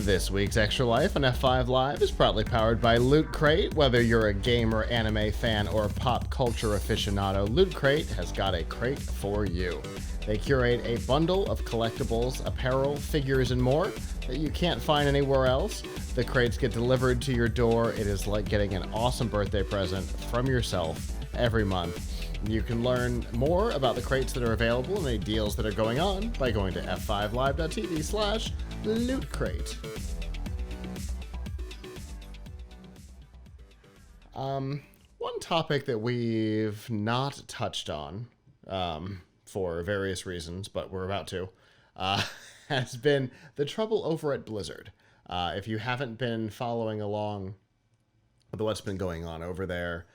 This week's Extra Life on F5 Live is proudly powered by Loot Crate. Whether you're a gamer, anime fan, or pop culture aficionado, Loot Crate has got a crate for you. They curate a bundle of collectibles, apparel, figures, and more that you can't find anywhere else. The crates get delivered to your door. It is like getting an awesome birthday present from yourself every month. You can learn more about the crates that are available and any deals that are going on by going to f5live.tv/lootcrate. One topic that we've not touched on, for various reasons, but we're about to, has been the trouble over at Blizzard. If you haven't been following along with what's been going on over there,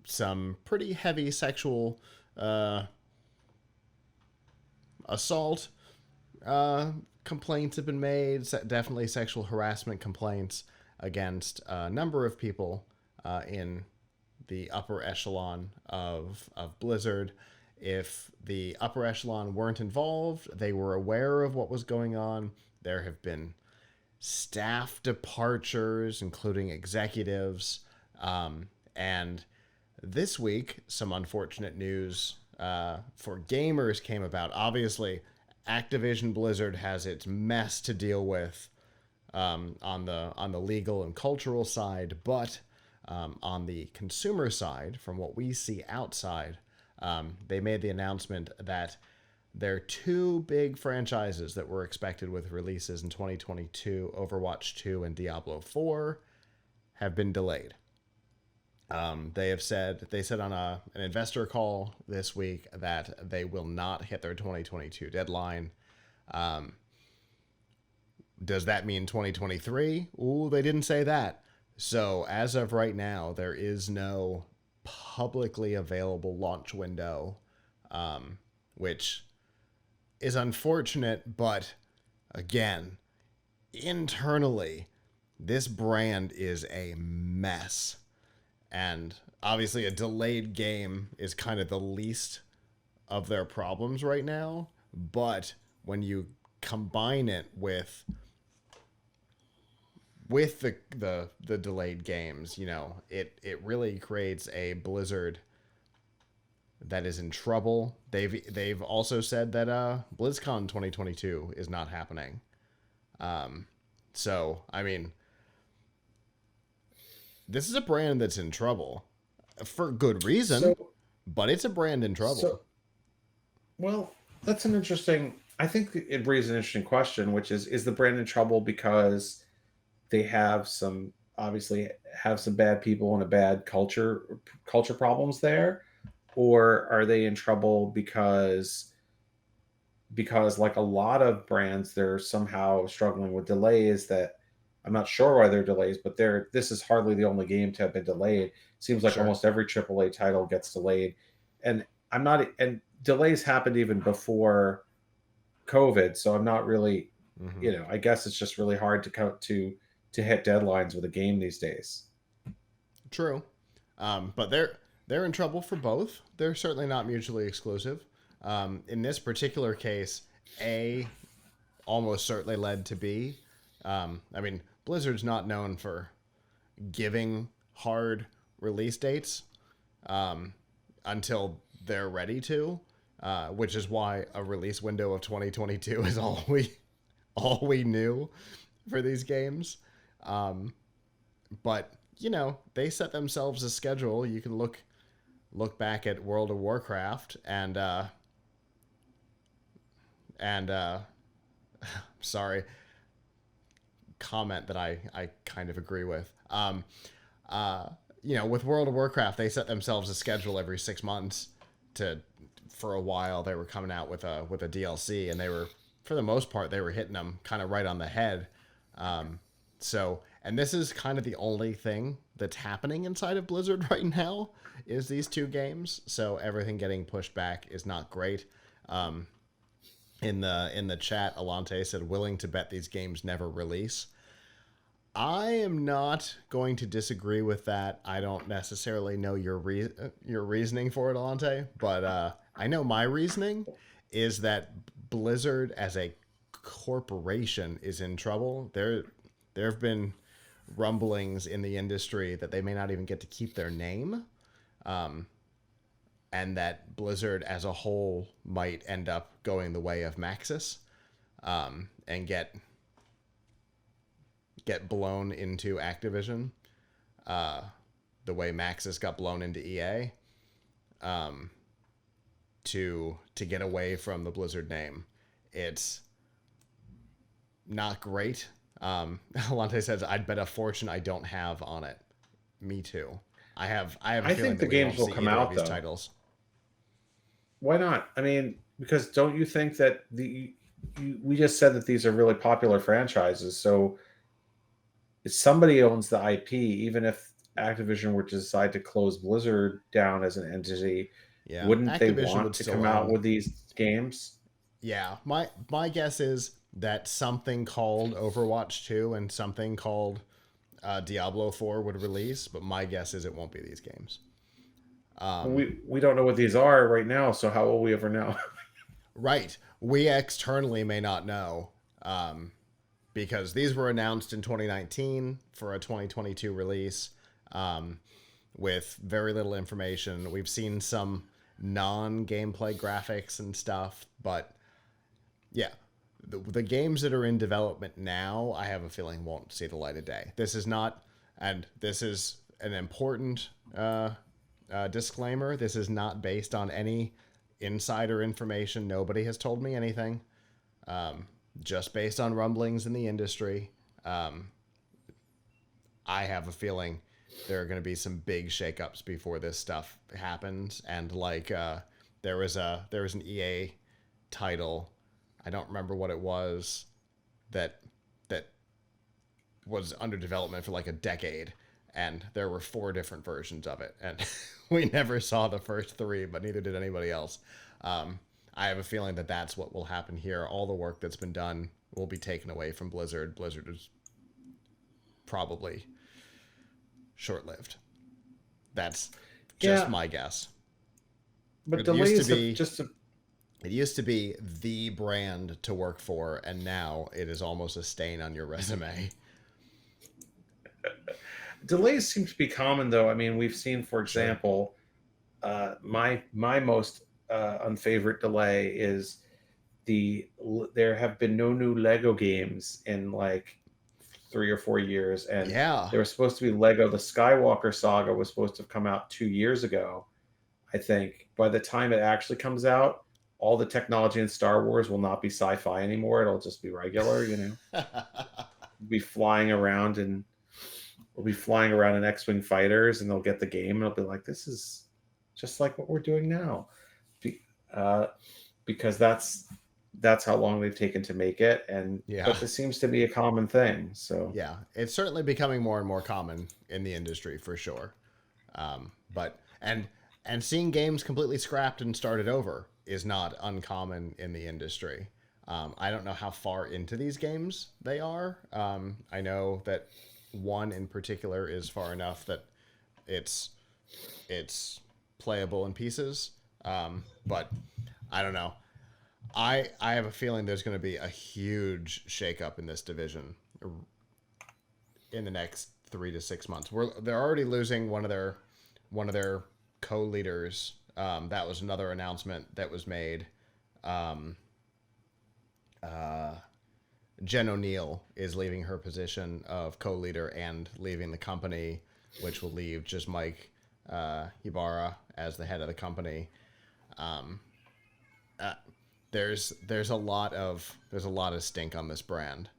some pretty heavy sexual assault complaints have been made, definitely sexual harassment complaints against a number of people in the upper echelon of Blizzard. If the upper echelon weren't involved, they were aware of what was going on. There have been staff departures, including executives, and this week, some unfortunate news for gamers came about. Obviously, Activision Blizzard has its mess to deal with on the legal and cultural side, but on the consumer side, from what we see outside, they made the announcement that their two big franchises that were expected with releases in 2022, Overwatch 2 and Diablo 4, have been delayed. They said on an investor call this week that they will not hit their 2022 deadline. Does that mean 2023? Ooh, they didn't say that. So as of right now, there is no publicly available launch window, which is unfortunate, but again, internally, this brand is a mess. And obviously a delayed game is kind of the least of their problems right now. But when you combine it with the delayed games, you know, it really creates a Blizzard that is in trouble. They've also said that BlizzCon 2022 is not happening. So, I mean, this is a brand that's in trouble for good reason, but it's a brand in trouble. Well, that's an interesting, I think it raises an interesting question, which is the brand in trouble because they have obviously have some bad people and a bad culture problems there? Or are they in trouble because like a lot of brands, they're somehow struggling with delays that I'm not sure why they're delays, but this is hardly the only game to have been delayed. Seems like almost every AAA title gets delayed, and delays happened even before COVID. So I'm not really, I guess it's just really hard to hit deadlines with a game these days. True, but they're in trouble for both. They're certainly not mutually exclusive. In this particular case, A almost certainly led to B. I mean, Blizzard's not known for giving hard release dates until they're ready to, which is why a release window of 2022 is all we knew for these games. But you know, they set themselves a schedule. You can look back at World of Warcraft and sorry, comment that I kind of agree with. You know, with World of Warcraft, they set themselves a schedule every 6 months for a while. They were coming out with a DLC, and they were, for the most part, they were hitting them kind of right on the head. And this is kind of the only thing that's happening inside of Blizzard right now is these two games. So everything getting pushed back is not great. In the chat, Alante said, willing to bet these games never release. I am not going to disagree with that. I don't necessarily know your reasoning for it, Alante, but I know my reasoning is that Blizzard as a corporation is in trouble. There have been rumblings in the industry that they may not even get to keep their name, and that Blizzard as a whole might end up going the way of Maxis, and get blown into Activision, the way Maxis got blown into EA, to get away from the Blizzard name. It's not great. Alante says, "I'd bet a fortune I don't have on it." Me too. I have a I feeling think that the we games won't will see come either of out these though. titles. Why not? I mean, because don't you think that we just said that these are really popular franchises, so if somebody owns the IP, even if Activision were to decide to close Blizzard down as an entity, Yeah, wouldn't they Activision want would to still come out own. with these games? Yeah, my guess is that something called Overwatch 2 and something called Diablo 4 would release, but my guess is it won't be these games. Well, we don't know what these are right now, so how will we ever know? Right. We externally may not know, because these were announced in 2019 for a 2022 release, with very little information. We've seen some non-gameplay graphics and stuff, but yeah, the games that are in development now, I have a feeling won't see the light of day. This is not, and this is an important disclaimer. This is not based on any insider information. Nobody has told me anything. Just based on rumblings in the industry. I have a feeling there are going to be some big shakeups before this stuff happens. And like, there was an EA title, I don't remember what it was, that was under development for like a decade, and there were 4 different versions of it, and we never saw the first 3, but neither did anybody else. I have a feeling that that's what will happen here. All the work that's been done will be taken away from Blizzard. Blizzard is probably short-lived. That's just my guess. But It delays have just It used to be the brand to work for, and now it is almost a stain on your resume. delays seem to be common, though. I mean, we've seen, for Sure. example, my most unfavorite delay is there have been no new Lego games in like 3 or 4 years, and Yeah. there was supposed to be Lego. The Skywalker Saga was supposed to have come out 2 years ago, I think. By the time it actually comes out, all the technology in Star Wars will not be sci-fi anymore. It'll just be regular, be flying around and we'll be flying around in X-Wing fighters, and they'll get the game and it'll be like, this is just like what we're doing now. Because that's how long they've taken to make it, but this seems to be a common thing. So yeah, it's certainly becoming more and more common in the industry for sure. But seeing games completely scrapped and started over is not uncommon in the industry. I don't know how far into these games they are. I know that one in particular is far enough that it's playable in pieces. But I don't know. I have a feeling there's going to be a huge shakeup in this division in the next 3 to 6 months. They're already losing one of their co-leaders. That was another announcement that was made. Jen O'Neill is leaving her position of co-leader and leaving the company, which will leave just Mike Ybarra as the head of the company. There's a lot of stink on this brand.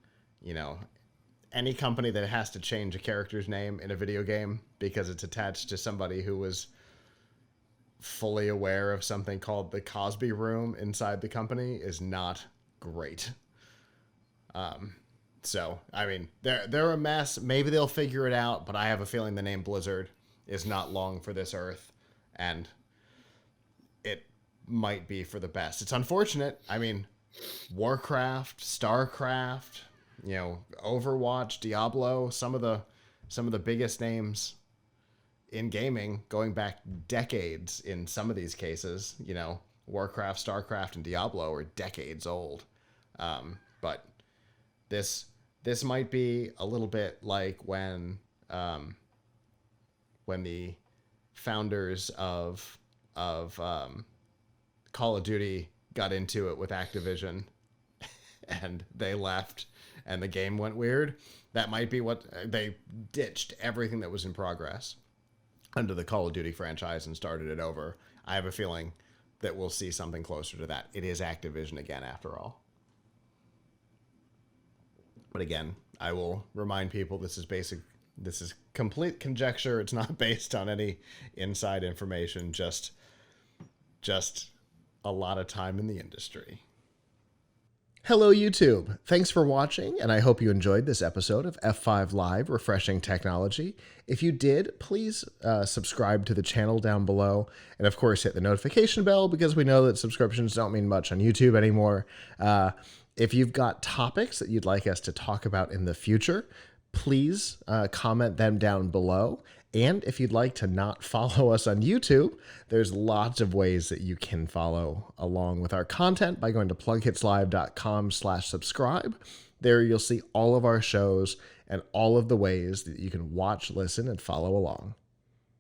Any company that has to change a character's name in a video game because it's attached to somebody who was fully aware of something called the Cosby Room inside the company is not great. So I mean, they're a mess. Maybe they'll figure it out, but I have a feeling the name Blizzard is not long for this earth, and it might be for the best. It's unfortunate. I mean, Warcraft, StarCraft, Overwatch, Diablo, some of the biggest names in gaming going back decades in some of these cases. Warcraft, StarCraft, and Diablo are decades old. But this might be a little bit like when the founders of Call of Duty got into it with Activision and they left and the game went weird. That might be what they ditched everything that was in progress under the Call of Duty franchise and started it over. I have a feeling that we'll see something closer to that. It is Activision again, after all. But again, I will remind people this is complete conjecture. It's not based on any inside information, just a lot of time in the industry. Hello, YouTube. Thanks for watching, and I hope you enjoyed this episode of F5 Live Refreshing Technology. If you did, please subscribe to the channel down below, and of course hit the notification bell because we know that subscriptions don't mean much on YouTube anymore. If you've got topics that you'd like us to talk about in the future, please comment them down below. And if you'd like to not follow us on YouTube, there's lots of ways that you can follow along with our content by going to plughitslive.com/subscribe. There you'll see all of our shows and all of the ways that you can watch, listen, and follow along.